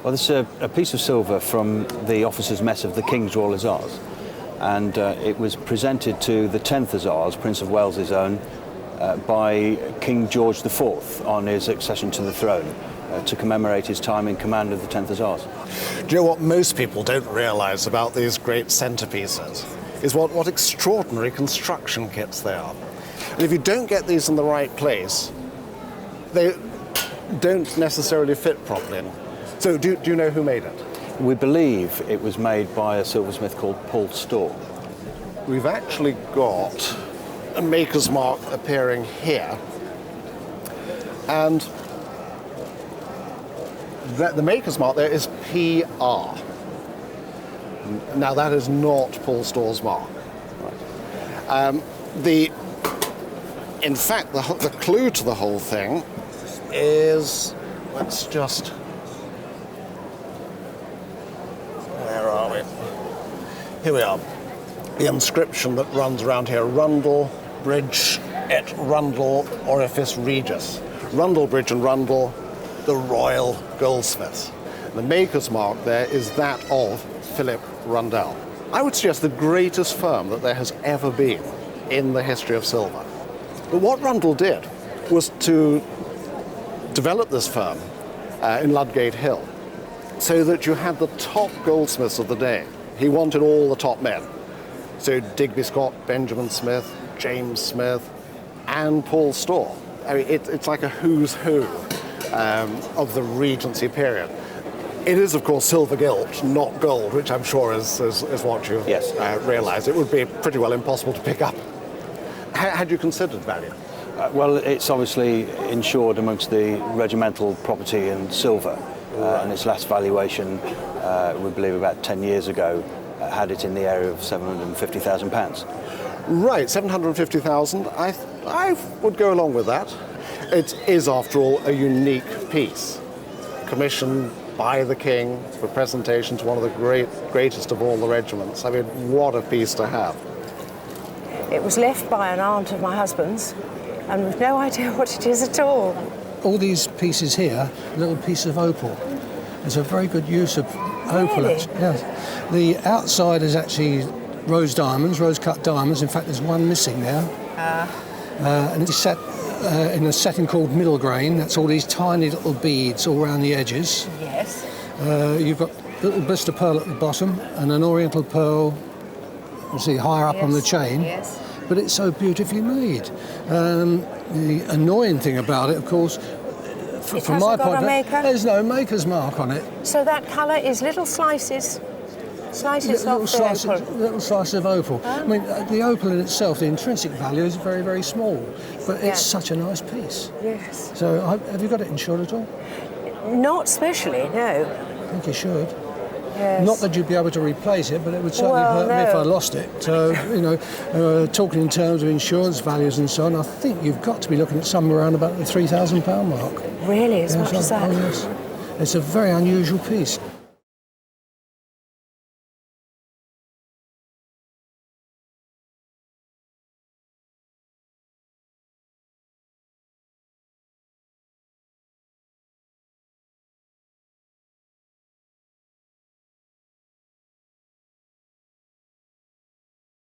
Well, this is a piece of silver from the officers' mess of the King's Royal Hussars, and it was presented to the 10th Hussars, Prince of Wales's own, by King George IV on his accession to the throne, to commemorate his time in command of the 10th Hussars. Do you know what most people don't realise about these great centrepieces? Is what extraordinary construction kits they are. And if you don't get these in the right place, they don't necessarily fit properly. So do you know who made it? We believe it was made by a silversmith called Paul Storr. We've actually got a maker's mark appearing here, and the maker's mark there is PR. Now that is not Paul Storr's mark. In fact, the clue to the whole thing is, let's just, where are we? Here we are. The inscription that runs around here: Rundell Bridge et Rundell Orifice Regis. Rundell Bridge and Rundell, the Royal Goldsmiths. The maker's mark there is that of Philip Rundell. I would suggest the greatest firm that there has ever been in the history of silver. But what Rundell did was to develop this firm in Ludgate Hill so that you had the top goldsmiths of the day. He wanted all the top men. So Digby Scott, Benjamin Smith, James Smith, and Paul Storr. I mean, it's like a who's who of the Regency period. It is, of course, silver-gilt, not gold, which I'm sure is what you realise. It would be pretty well impossible to pick up. Had you considered value? Well, it's obviously insured amongst the regimental property in silver, and its last valuation, we believe about 10 years ago, had it in the area of £750,000. Right, 750,000. I would go along with that. It is, after all, a unique piece, commissioned by the King for presentation to one of the greatest of all the regiments. I mean, what a piece to have. It was left by an aunt of my husband's, and we've no idea what it is at all. All these pieces here, a little piece of opal. It's a very good use of opal. Really? Yes. The outside is actually rose-cut diamonds. In fact, there's one missing there. And it's set in a setting called middle grain. That's all these tiny little beads all around the edges. Yes. You've got a little blister pearl at the bottom and an oriental pearl, you see, higher up on the chain. Yes. But it's so beautifully made. The annoying thing about it, of course, from my point of view, there's no maker's mark on it. So that colour is little slices of opal. Little slices of opal. I mean, the opal in itself, the intrinsic value is very, very small, but it's such a nice piece. Yes. So have you got it insured at all? Not specially, no. I think you should. Yes. Not that you'd be able to replace it, but it would certainly hurt me if I lost it. So, talking in terms of insurance values and so on, I think you've got to be looking at somewhere around about the £3,000 mark. Really, as much as that? Oh, yes. It's a very unusual piece.